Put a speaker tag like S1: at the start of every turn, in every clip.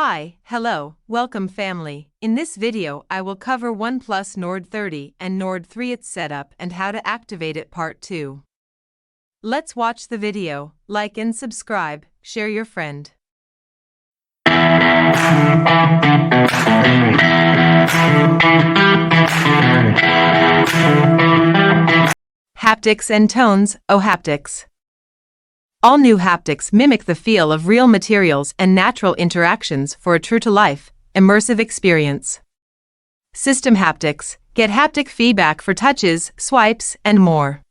S1: Hi, hello, welcome family. In this video I will cover OnePlus Nord 30 and Nord 3 its setup and how to activate it part 2. Let's watch the video, like and subscribe, share your friend. Haptics and tones, haptics. All new haptics mimic the feel of real materials and natural interactions for a true-to-life, immersive experience. System haptics, get haptic feedback for touches, swipes, and more.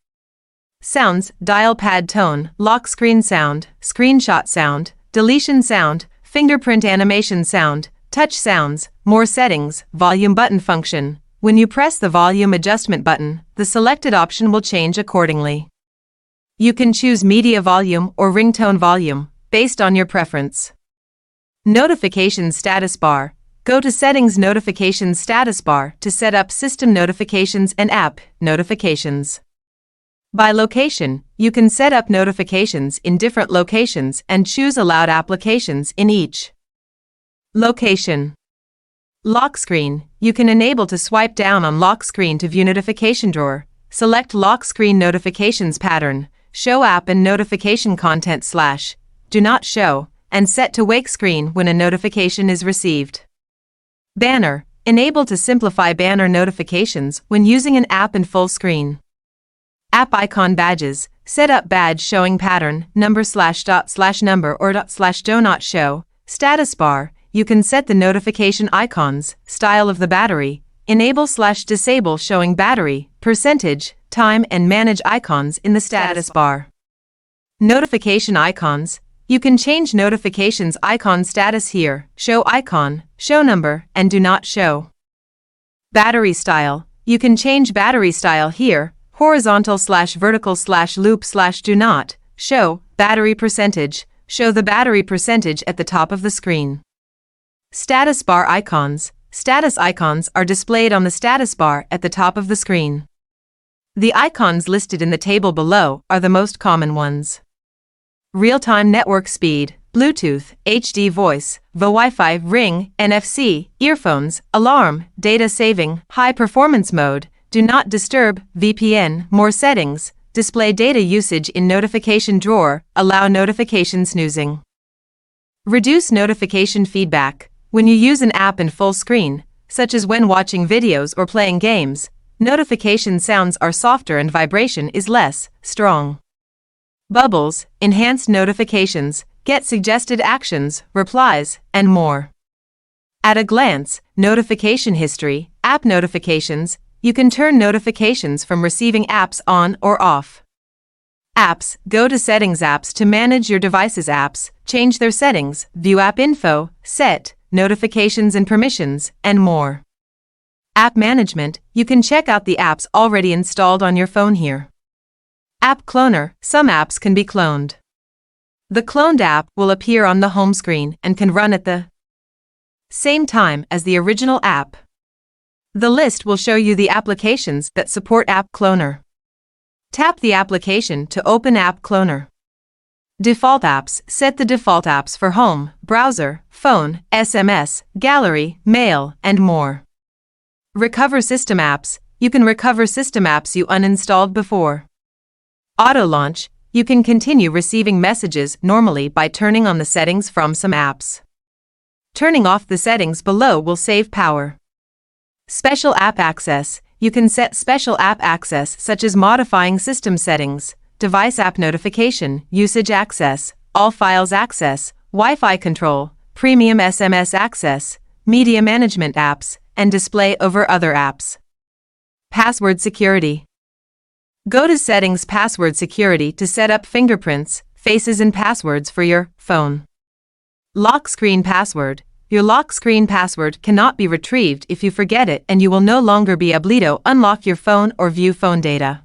S1: Sounds, dial pad tone, lock screen sound, screenshot sound, deletion sound, fingerprint animation sound, touch sounds, more settings, volume button function. When you press the volume adjustment button, the selected option will change accordingly. You can choose media volume or ringtone volume, based on your preference. Notifications status bar. Go to Settings Notifications status bar to set up system notifications and app notifications. By location, you can set up notifications in different locations and choose allowed applications in each location. Lock screen. You can enable to swipe down on lock screen to view notification drawer. Select lock screen notifications pattern. Show app and notification content / do not show, and set to wake screen when a notification is received. Banner. Enable to simplify banner notifications when using an app in full screen. App icon badges. Set up badge showing pattern, number /dot/ number or / do not show. Status bar. You can set the notification icons, style of the battery, enable / disable showing battery, percentage, time and manage icons in the status bar. Notification icons. You can change notifications icon status here, show icon, show number, and do not show. Battery style. You can change battery style here, horizontal / vertical / loop / do not, show, battery percentage, show the battery percentage at the top of the screen. Status bar icons. Status icons are displayed on the status bar at the top of the screen. The icons listed in the table below are the most common ones. Real-time network speed, Bluetooth, HD voice, Wi-Fi, ring, NFC, earphones, alarm, data saving, high performance mode, do not disturb, VPN, more settings, display data usage in notification drawer, allow notification snoozing. Reduce notification feedback. When you use an app in full screen, such as when watching videos or playing games, notification sounds are softer and vibration is less strong. Bubbles, enhanced notifications, get suggested actions, replies, and more. At a glance, notification history, app notifications, you can turn notifications from receiving apps on or off. Apps, go to Settings apps to manage your device's apps, change their settings, view app info, set, notifications and permissions, and more. App management, you can check out the apps already installed on your phone here. App cloner, some apps can be cloned. The cloned app will appear on the home screen and can run at the same time as the original app. The list will show you the applications that support app cloner. Tap the application to open app cloner. Default apps, set the default apps for home, browser, phone, SMS, gallery, mail, and more. Recover system apps, you can recover system apps you uninstalled before. Auto launch, you can continue receiving messages normally by turning on the settings from some apps. Turning off the settings below will save power. Special app access, you can set special app access such as modifying system settings, device app notification, usage access, all files access, Wi-Fi control, premium SMS access, media management apps, and display over other apps. Password security. Go to Settings Password Security to set up fingerprints, faces and passwords for your phone. Lock screen password. Your lock screen password cannot be retrieved if you forget it and you will no longer be able to unlock your phone or view phone data.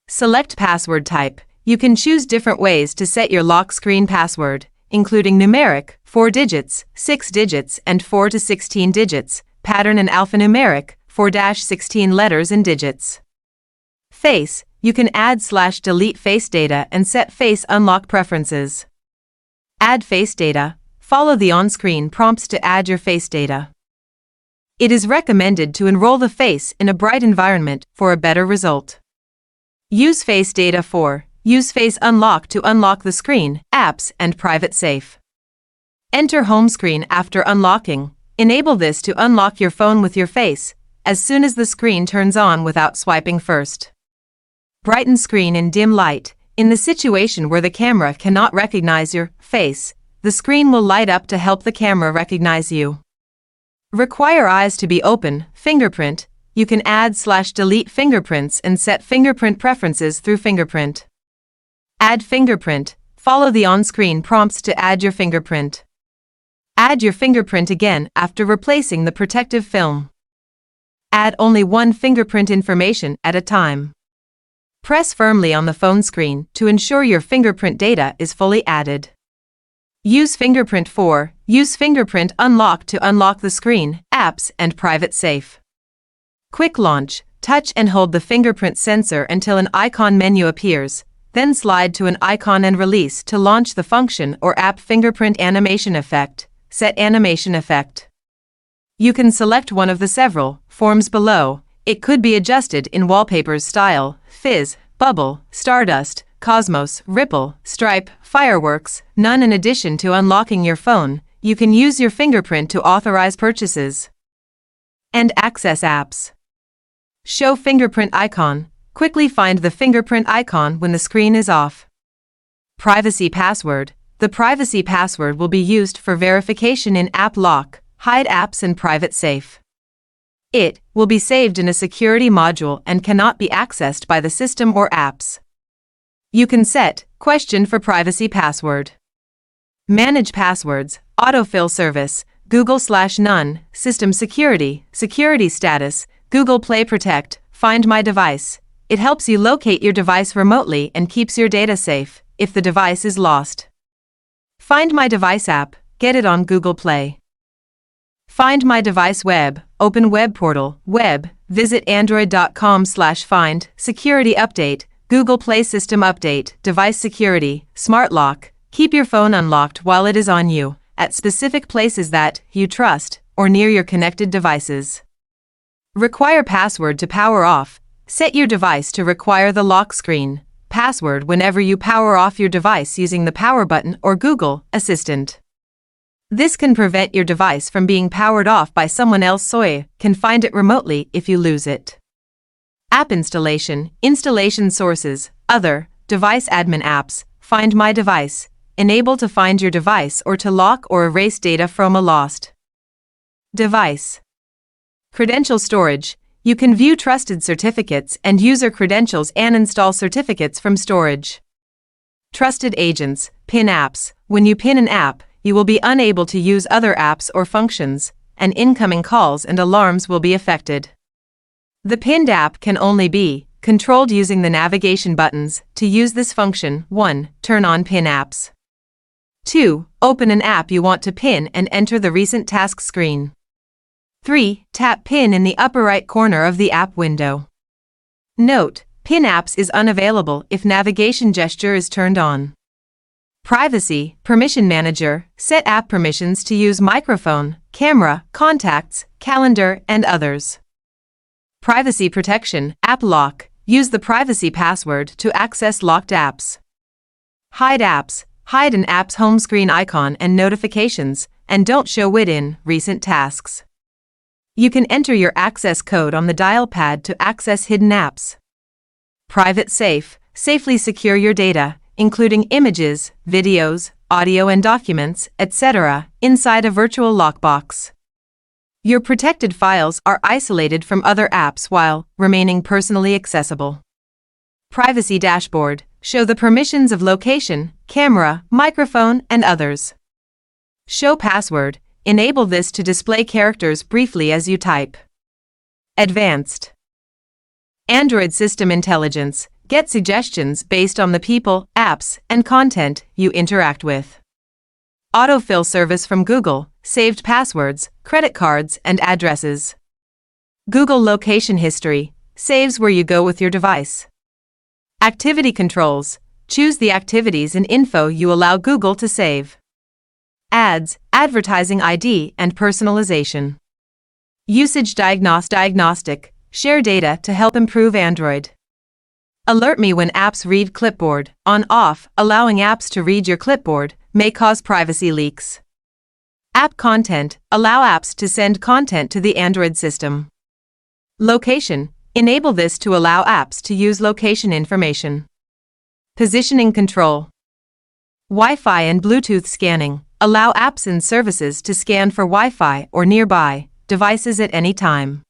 S1: Select password type. You can choose different ways to set your lock screen password, including numeric, 4 digits, 6 digits, and 4 to 16 digits, pattern and alphanumeric, 4-16 letters and digits. Face. You can add / delete face data and set face unlock preferences. Add face data. follow the on-screen prompts to add your face data. It is recommended to enroll the face in a bright environment for a better result. Use face data for use face unlock to unlock the screen, apps, and private safe. Enter home screen after unlocking. Enable this to unlock your phone with your face as soon as the screen turns on without swiping first. Brighten screen in dim light. In the situation where the camera cannot recognize your face, the screen will light up to help the camera recognize you. Require eyes to be open. Fingerprint. You can add/delete fingerprints and set fingerprint preferences through fingerprint. Add fingerprint. Follow the on-screen prompts to add your fingerprint. Add your fingerprint again after replacing the protective film. Add only one fingerprint information at a time. Press firmly on the phone screen to ensure your fingerprint data is fully added. Use fingerprint for use fingerprint unlock to unlock the screen, apps, and private safe. Quick launch. Touch and hold the fingerprint sensor until an icon menu appears, then slide to an icon and release to launch the function or app. Fingerprint animation effect. Set animation effect. You can select one of the several forms below. It could be adjusted in wallpapers style, fizz, bubble, stardust, cosmos, ripple, stripe, fireworks, none. In addition to unlocking your phone, you can use your fingerprint to authorize purchases and access apps. Show fingerprint icon. Quickly find the fingerprint icon when the screen is off. Privacy password. The privacy password will be used for verification in app lock, hide apps, and private safe. It will be saved in a security module and cannot be accessed by the system or apps. You can set question for privacy password. Manage passwords, autofill service, Google/none, system security, security status, Google Play Protect, Find My Device. It helps you locate your device remotely and keeps your data safe if the device is lost. Find My Device app, get it on Google Play. Find My Device web, open web portal, web, visit android.com/find, security update, Google Play system update, device security, smart lock, keep your phone unlocked while it is on you, at specific places that you trust, or near your connected devices. Require password to power off. Set your device to require the lock screen password whenever you power off your device using the power button or Google Assistant. This can prevent your device from being powered off by someone else, so you can find it remotely if you lose it. App installation, installation sources, other, device admin apps, Find My Device, enable to find your device or to lock or erase data from a lost device. Credential storage, you can view trusted certificates and user credentials and install certificates from storage. Trusted agents, PIN apps, when you pin an app, you will be unable to use other apps or functions, and incoming calls and alarms will be affected. The pinned app can only be controlled using the navigation buttons. To use this function, 1. Turn on pin apps. 2. Open an app you want to pin and enter the recent task screen. 3. Tap pin in the upper right corner of the app window. Note: pin apps is unavailable if navigation gesture is turned on. Privacy, permission manager, set app permissions to use microphone, camera, contacts, calendar, and others. Privacy protection, app lock, use the privacy password to access locked apps. Hide apps, hide an app's home screen icon and notifications, and don't show it in recent tasks. You can enter your access code on the dial pad to access hidden apps. Private safe, safely secure your data, including images, videos, audio and documents, etc., inside a virtual lockbox. Your protected files are isolated from other apps while remaining personally accessible. Privacy dashboard, show the permissions of location, camera, microphone, and others. Show password, enable this to display characters briefly as you type. Advanced Android system intelligence, get suggestions based on the people, apps, and content you interact with. Autofill service from Google, saved passwords, credit cards, and addresses. Google location history, saves where you go with your device. Activity controls, choose the activities and info you allow Google to save. ads, advertising ID, and personalization. Usage diagnostic, share data to help improve Android. Alert me when apps read clipboard, on/off, allowing apps to read your clipboard may cause privacy leaks. App content, allow apps to send content to the Android system. Location, enable this to allow apps to use location information. Positioning control. Wi-Fi and Bluetooth scanning, allow apps and services to scan for Wi-Fi or nearby devices at any time.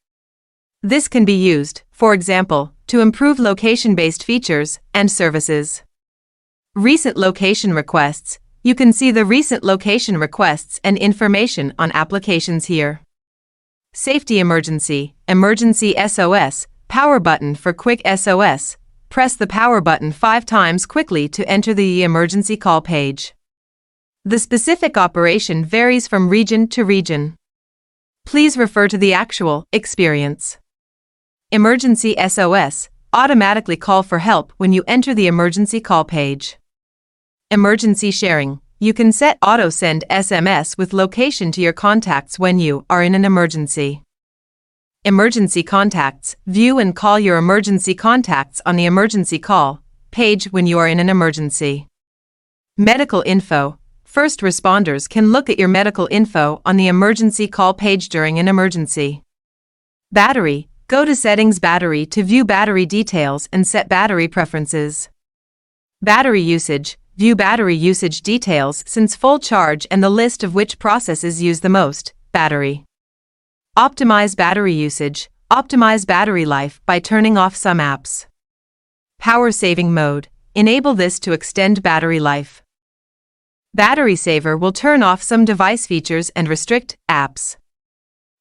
S1: This can be used, for example, to improve location-based features and services. Recent location requests. You can see the recent location requests and information on applications here. Safety emergency SOS, power button for quick SOS. Press the power button 5 times quickly to enter the emergency call page. The specific operation varies from region to region. Please refer to the actual experience. Emergency SOS, automatically call for help when you enter the emergency call page. Emergency sharing, you can set auto send SMS with location to your contacts when you are in an emergency. Emergency contacts, view and call your emergency contacts on the emergency call page when you are in an emergency. Medical info, first responders can look at your medical info on the emergency call page during an emergency. Battery, go to Settings Battery to view battery details and set battery preferences. Battery usage, view battery usage details since full charge and the list of which processes use the most battery. Optimize battery usage, optimize battery life by turning off some apps. Power saving mode, enable this to extend battery life. Battery saver will turn off some device features and restrict apps.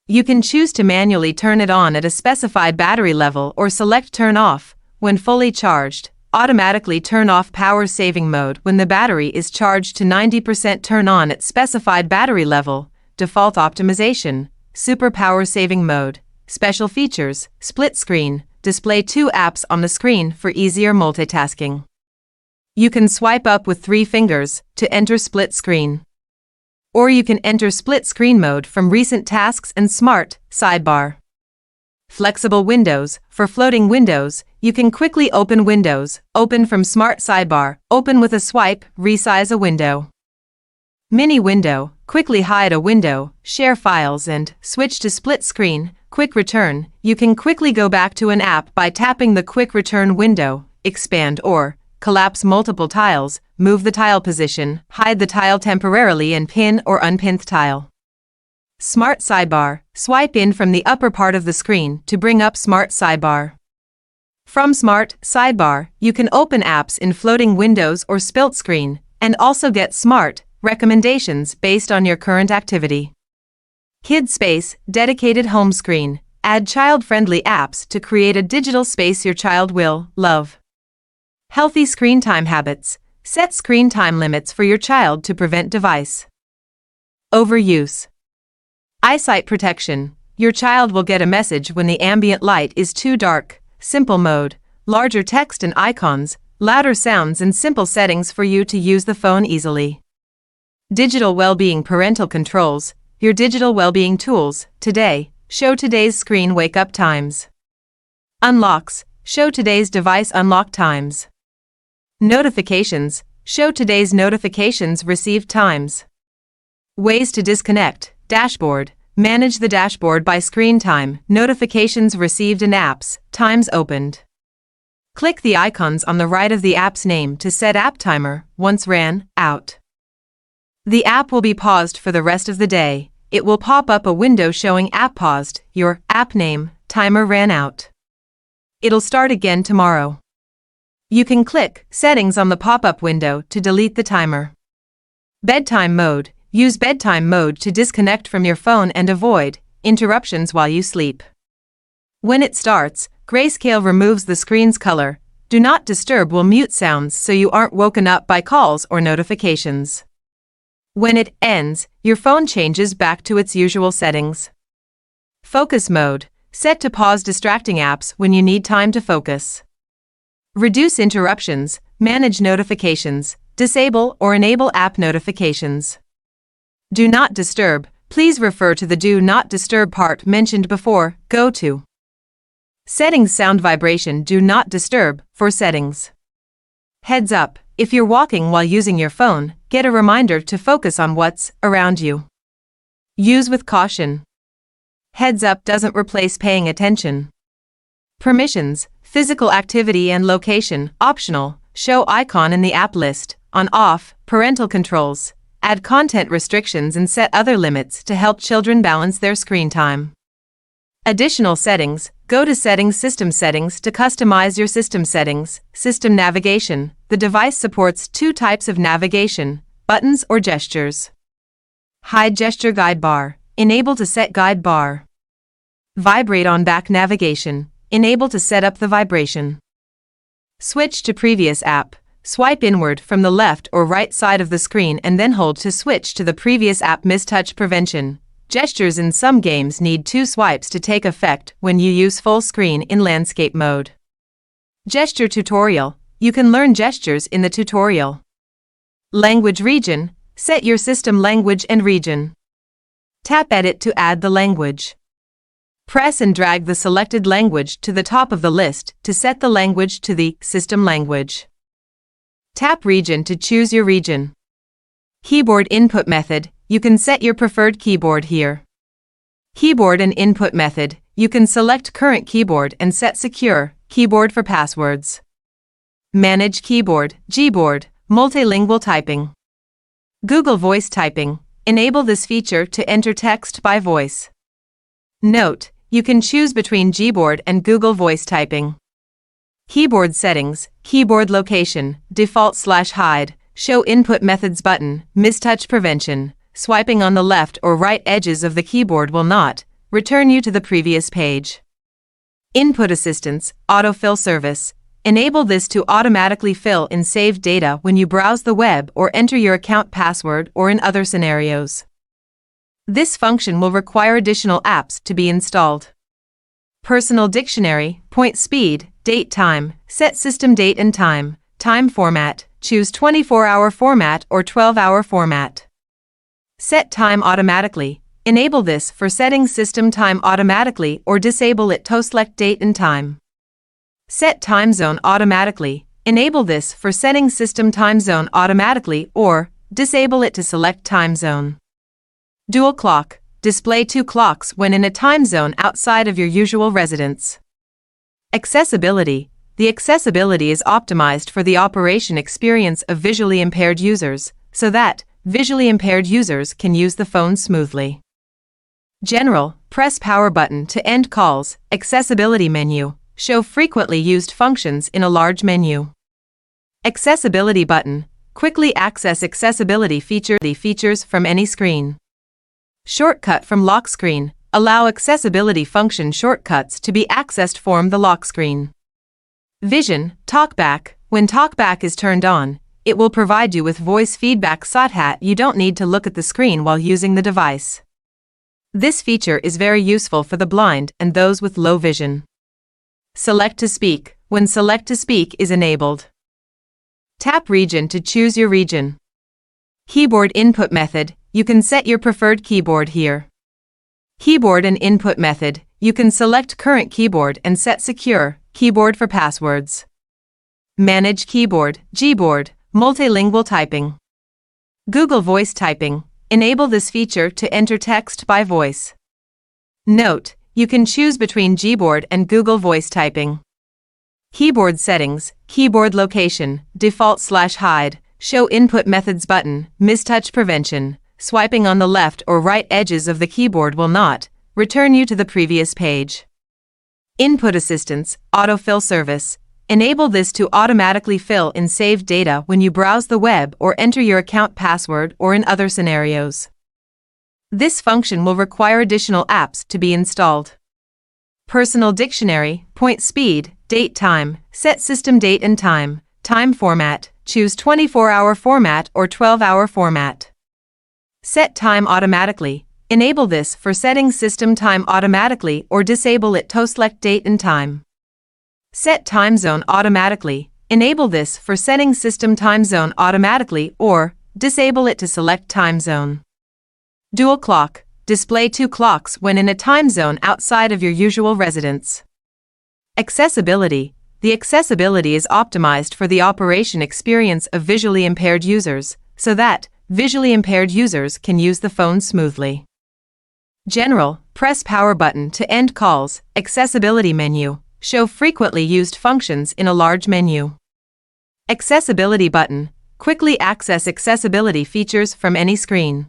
S1: You can choose to manually turn it on at a specified battery level or select turn off when fully charged. Automatically turn off power saving mode when the battery is charged to 90%. Turn on at specified battery level. Default optimization, super power saving mode. Special features, split screen, display 2 apps on the screen for easier multitasking. You can swipe up with 3 fingers to enter split screen. Or you can enter split screen mode from recent tasks and smart sidebar. Flexible windows, for floating windows, you can quickly open windows, open from smart sidebar, open with a swipe, resize a window. Mini window, quickly hide a window, share files and switch to split screen. Quick return, you can quickly go back to an app by tapping the quick return window, expand or collapse multiple tiles, move the tile position, hide the tile temporarily and pin or unpin the tile. Smart sidebar, swipe in from the upper part of the screen to bring up smart sidebar. From smart sidebar, you can open apps in floating windows or split screen, and also get smart recommendations based on your current activity. Kid space, dedicated home screen, add child-friendly apps to create a digital space your child will love. Healthy screen time habits, set screen time limits for your child to prevent device overuse. Eyesight protection, your child will get a message when the ambient light is too dark. Simple mode, larger text and icons, louder sounds and simple settings for you to use the phone easily. Digital well-being parental controls, your digital well-being tools, today, show today's screen wake-up times. Unlocks, show today's device unlock times. Notifications, show today's notifications received times. Ways to disconnect, dashboard, manage the dashboard by screen time, notifications received and apps, times opened. Click the icons on the right of the app's name to set app timer, once ran out. The app will be paused for the rest of the day. It will pop up a window showing app paused, your app name, timer ran out. It'll start again tomorrow. You can click Settings on the pop-up window to delete the timer. Bedtime mode, use bedtime mode to disconnect from your phone and avoid interruptions while you sleep. When it starts, grayscale removes the screen's color. Do not disturb will mute sounds so you aren't woken up by calls or notifications. When it ends, your phone changes back to its usual settings. Focus mode, set to pause distracting apps when you need time to focus. Reduce interruptions, manage notifications, disable or enable app notifications. Do not disturb. Please refer to the Do Not Disturb part mentioned before. Go to Settings. Sound vibration. Do not disturb for settings. Heads up. If you're walking while using your phone, get a reminder to focus on what's around you. Use with caution. Heads up doesn't replace paying attention. Permissions. Physical activity and location. Optional. Show icon in the app list. On/off. Parental controls. Add content restrictions and set other limits to help children balance their screen time. Additional settings. Go to Settings. System settings to customize your system settings. System navigation. The device supports two types of navigation, buttons or gestures. Hide gesture guide bar. Enable to set guide bar. Vibrate on back navigation. Enable to set up the vibration. Switch to previous app. Swipe inward from the left or right side of the screen and then hold to switch to the previous app. Mistouch prevention. Gestures in some games need 2 swipes to take effect when you use full screen in landscape mode. Gesture tutorial. You can learn gestures in the tutorial. Language region. Set your system language and region. Tap Edit to add the language. Press and drag the selected language to the top of the list to set the language to the system language. Tap Region to choose your region. Keyboard input method. You can set your preferred keyboard here. Keyboard and input method. You can select current keyboard and set secure keyboard for passwords. Manage keyboard, Gboard, multilingual typing. Google Voice typing. Enable this feature to enter text by voice. Note, you can choose between Gboard and Google Voice typing. Keyboard settings, keyboard location, default/hide, show input methods button, mistouch prevention. Swiping on the left or right edges of the keyboard will not return you to the previous page. Input assistance, autofill service. Enable this to automatically fill in saved data when you browse the web or enter your account password or in other scenarios. This function will require additional apps to be installed. Personal dictionary, point speed, date time, set system date and time, time format, choose 24-hour format or 12-hour format. Set time automatically. Enable this for setting system time automatically or disable it to select date and time. Set time zone automatically. Enable this for setting system time zone automatically or disable it to select time zone. Dual clock. Display 2 clocks when in a time zone outside of your usual residence. Accessibility. The accessibility is optimized for the operation experience of visually impaired users, so that visually impaired users can use the phone smoothly. General. Press power button to end calls. Accessibility menu. Show frequently used functions in a large menu. Accessibility button. Quickly access accessibility features from any screen. Shortcut from lock screen. Allow accessibility function shortcuts to be accessed from the lock screen. Vision. Talkback. When talkback is turned on, it will provide you with voice feedback so that you don't need to look at the screen while using the device. This feature is very useful for the blind and those with low vision. Select to speak. When select to speak is enabled. Tap region to choose your region. Keyboard input method. You can set your preferred keyboard here. Keyboard and input method. You can select current keyboard and set secure keyboard for passwords. Manage keyboard, Gboard, multilingual typing. Google Voice typing. Enable this feature to enter text by voice. Note, you can choose between Gboard and Google Voice typing. Keyboard settings, keyboard location, default/hide, show input methods button, mistouch prevention. Swiping on the left or right edges of the keyboard will not return you to the previous page. Input assistance, autofill service. Enable this to automatically fill in saved data when you browse the web or enter your account password or in other scenarios. This function will require additional apps to be installed. Personal dictionary, point speed, date time, set system date and time, time format, choose 24-hour format or 12-hour format. Set time automatically. Enable this for setting system time automatically or disable it to select date and time. Set time zone automatically. Enable this for setting system time zone automatically or disable it to select time zone. Dual clock. Display 2 clocks when in a time zone outside of your usual residence. Accessibility. The accessibility is optimized for the operation experience of visually impaired users, so that visually impaired users can use the phone smoothly. General. Press power button to end calls. Accessibility menu. Show frequently used functions in a large menu. Accessibility button. Quickly access accessibility features from any screen.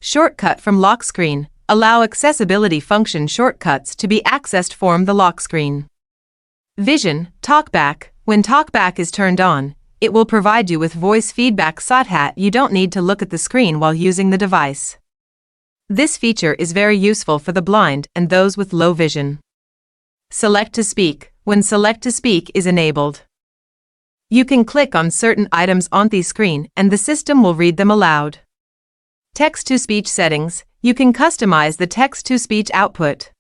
S1: Shortcut from lock screen. Allow accessibility function shortcuts to be accessed from the lock screen. Vision. Talkback. When talkback is turned on, it will provide you with voice feedback so that you don't need to look at the screen while using the device. This feature is very useful for the blind and those with low vision. Select to speak. When select to speak is enabled, you can click on certain items on the screen and the system will read them aloud. Text-to-speech settings. You can customize the text-to-speech output.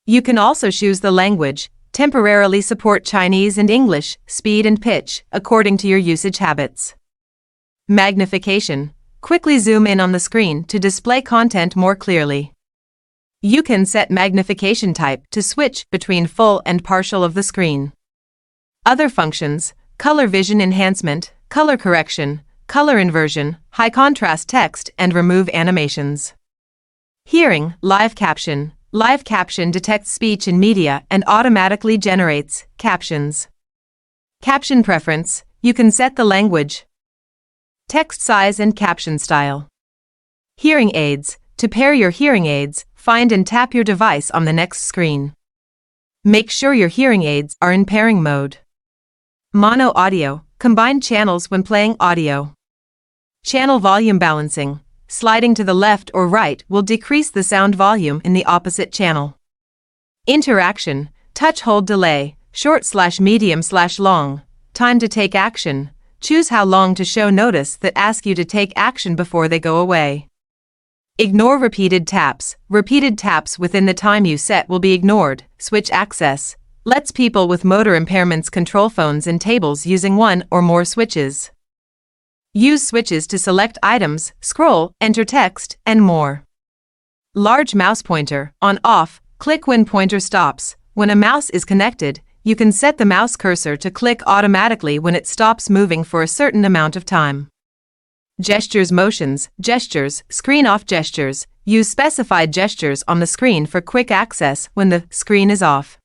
S1: You can also choose the language, temporarily support Chinese and English, speed and pitch, according to your usage habits. Magnification. Quickly zoom in on the screen to display content more clearly. You can set magnification type to switch between full and partial of the screen. Other functions: color vision enhancement, color correction, color inversion, high contrast text, and remove animations. Hearing. Live caption. Live caption detects speech in media and automatically generates captions. Caption preference. You can set the language, text size, and caption style. Hearing aids. To pair your hearing aids, find and tap your device on the next screen. Make sure your hearing aids are in pairing mode. Mono audio. Combine channels when playing audio. Channel volume balancing. Sliding to the left or right will decrease the sound volume in the opposite channel. Interaction. Touch hold delay. Short/medium/long. Time to take action. Choose how long to show notice that ask you to take action before they go away. Ignore repeated taps. Repeated taps within the time you set will be ignored. Switch access. Lets people with motor impairments control phones and tables using one or more switches. Use switches to select items, scroll, enter text, and more. Large mouse pointer. On/off. Click when pointer stops. When a mouse is connected, you can set the mouse cursor to click automatically when it stops moving for a certain amount of time. Gestures. Motions. Gestures. Screen off gestures. Use specified gestures on the screen for quick access when the screen is off.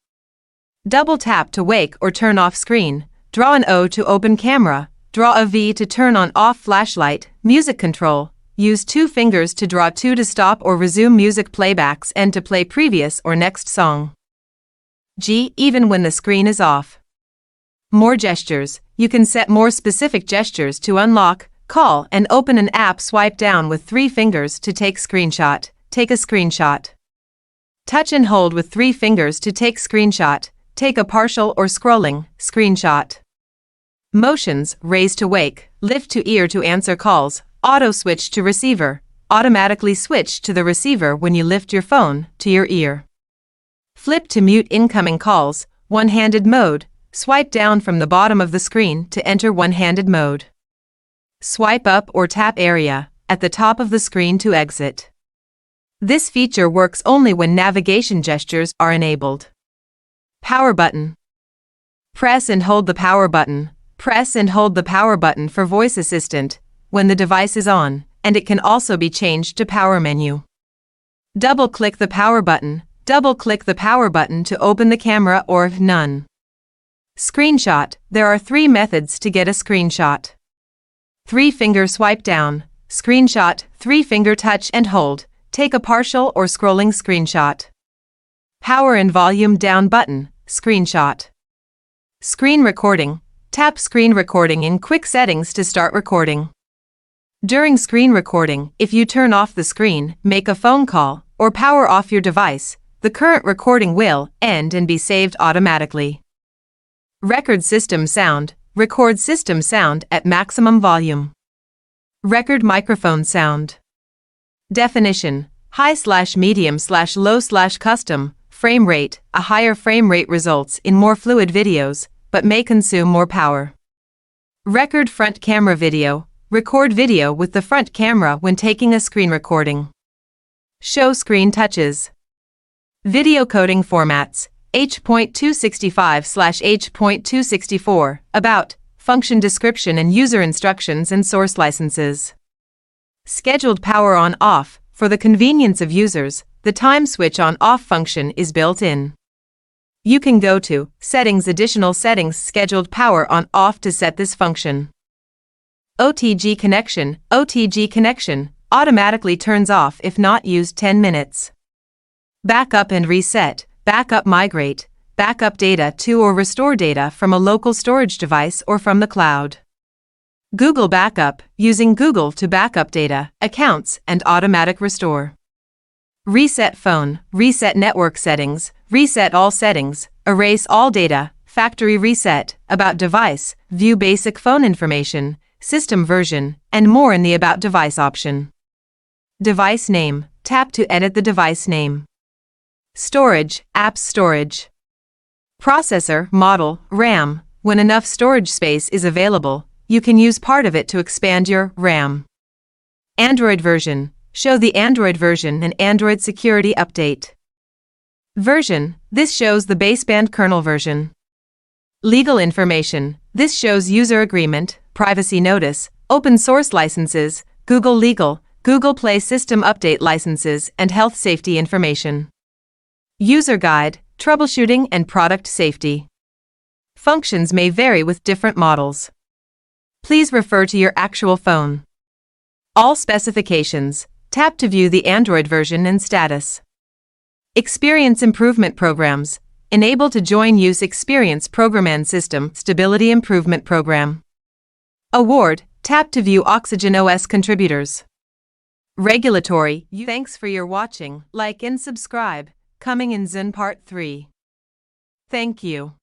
S1: Double tap to wake or turn off screen. Draw an O to open camera. Draw a V to turn on/off flashlight. Music control. Use 2 fingers to draw 2 to stop or resume music playbacks and to play previous or next song. G. Even when the screen is off. More gestures. You can set more specific gestures to unlock, call, and open an app. Swipe down with 3 fingers to take screenshot. Take a screenshot. Touch and hold with 3 fingers to take screenshot. Take a partial or scrolling screenshot. Motions. Raise to wake. Lift to ear to answer calls. Auto switch to receiver. Automatically switch to the receiver when you lift your phone to your ear. Flip to mute incoming calls. One-handed mode. Swipe down from the bottom of the screen to enter one-handed mode. Swipe up or tap area at the top of the screen to exit. This feature works only when navigation gestures are enabled. Power button. Press and hold the power button. Press and hold the power button for voice assistant when the device is on, and it can also be changed to power menu. Double-click the power button. Double-click the power button to open the camera or none. Screenshot. There are 3 methods to get a screenshot. 3-finger swipe down. Screenshot. 3-finger touch and hold. Take a partial or scrolling screenshot. Power and volume down button. Screenshot. Screen recording. Tap screen recording in quick settings to start recording. During screen recording, if you turn off the screen, make a phone call, or power off your device, the current recording will end and be saved automatically. Record system sound. Record system sound at maximum volume. Record microphone sound. Definition. High/medium/low/custom. Frame rate. A higher frame rate results in more fluid videos, but may consume more power. Record front camera video. Record video with the front camera when taking a screen recording. Show screen touches. Video coding formats, H.265/H.264, about, function description and user instructions and source licenses. Scheduled power on-off, for the convenience of users, the time switch on-off function is built in. You can go to Settings, Additional Settings, Scheduled Power On-Off to set this function. OTG connection. OTG connection automatically turns off if not used 10 minutes. Backup and reset. Backup, migrate, backup data to or restore data from a local storage device or from the cloud. Google Backup, using Google to backup data, accounts, and automatic restore. Reset phone, reset network settings, reset all settings, erase all data, factory reset, about device, view basic phone information, system version, and more in the About Device option. Device name, tap to edit the device name. Storage, apps storage. Processor, model, RAM, when enough storage space is available, you can use part of it to expand your RAM. Android version, show the Android version and Android security update. Version, this shows the baseband kernel version. Legal information, this shows user agreement, privacy notice, open source licenses, Google Legal, Google Play System update licenses, and health safety information. User guide, troubleshooting and product safety. Functions may vary with different models. Please refer to your actual phone. All specifications, tap to view the Android version and status. Experience improvement programs, enable to join use Experience Program and System Stability Improvement Program. Award, tap to view OxygenOS contributors. Regulatory, thanks for your watching, like and subscribe. Coming in Zun Part 3. Thank you.